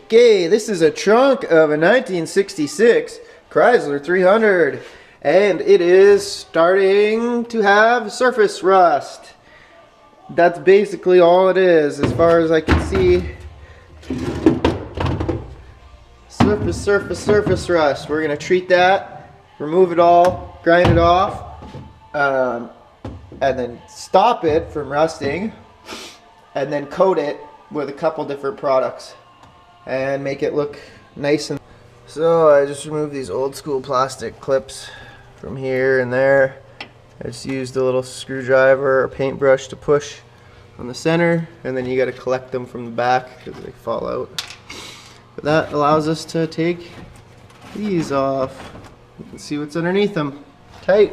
Okay, this is a trunk of a 1966 Chrysler 300, and it is starting to have surface rust. That's basically all it is, as far as I can see. Surface rust. We're gonna treat that, remove it all, grind it off, and then stop it from rusting, and then coat it with a couple different products and make it look nice. And so I just removed these old school plastic clips from here and there. I just used a little screwdriver or paintbrush to push on the center, and then you got to collect them from the back because they fall out. But that allows us to take these off. You can see what's underneath them. Tight.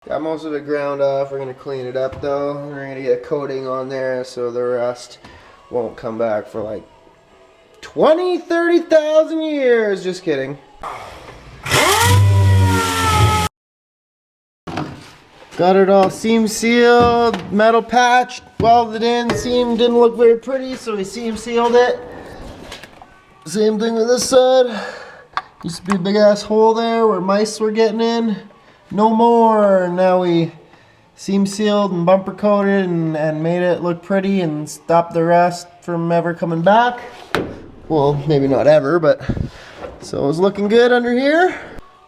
Got most of it ground off. We're going to clean it up though. We're going to get a coating on there so the rust won't come back for like 20, 30,000 years. Just kidding. Got it all seam sealed, metal patched, welded in. Seam didn't look very pretty, so we seam sealed it. Same thing with this side. Used to be a big ass hole there where mice were getting in. No more. Now we seam sealed and bumper coated and made it look pretty and stopped the rust from ever coming back. Well, maybe not ever, but so it was looking good under here.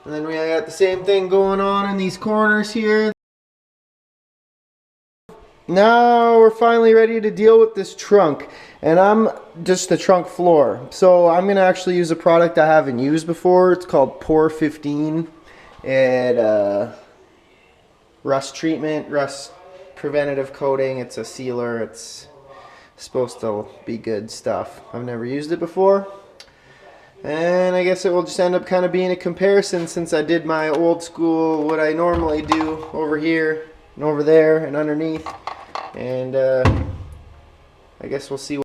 And then we got the same thing going on in these corners here. Now we're finally ready to deal with this trunk, and I'm just the trunk floor. So I'm gonna actually use a product I haven't used before. It's called Pour 15. And rust treatment, rust preventative coating. It's a sealer. It's supposed to be good stuff. I've never used it before, and I guess it will just end up kind of being a comparison, since I did my old school, what I normally do over here and over there and underneath, and I guess we'll see.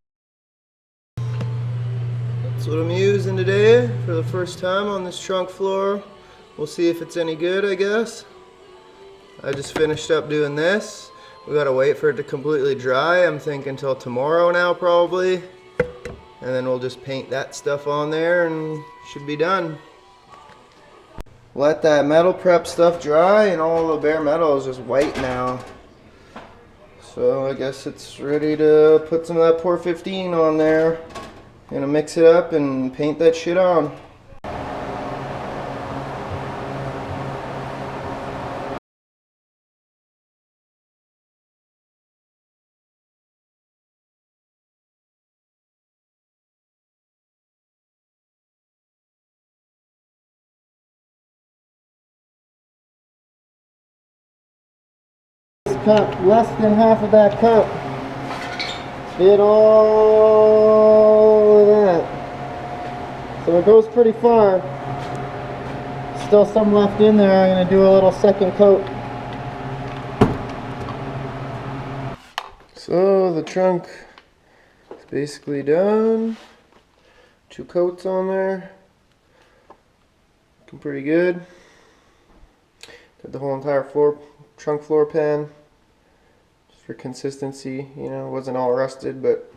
That's what I'm using today for the first time on this trunk floor. We'll see if it's any good, I guess. I just finished up doing this. We gotta wait for it to completely dry. I'm thinking till tomorrow now probably. And then we'll just paint that stuff on there and should be done. Let that metal prep stuff dry, and all the bare metal is just white now. So I guess it's ready to put some of that Pour 15 on there. Gonna mix it up and paint that shit on. Cut less than half of that cup. Did all of that. So it goes pretty far. Still some left in there. I'm going to do a little second coat. So the trunk is basically done. 2 coats on there. Looking pretty good. Did the whole entire trunk floor pan. For consistency, you know, it wasn't all rusted, but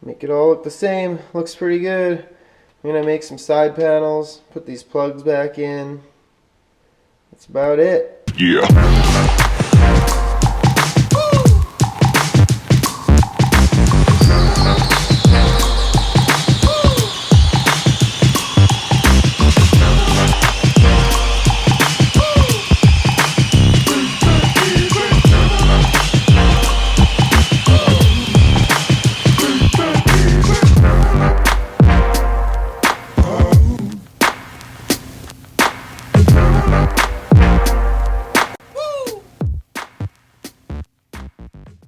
make it all look the same. Looks pretty good. I'm gonna make some side panels, put these plugs back in. That's about it. Yeah.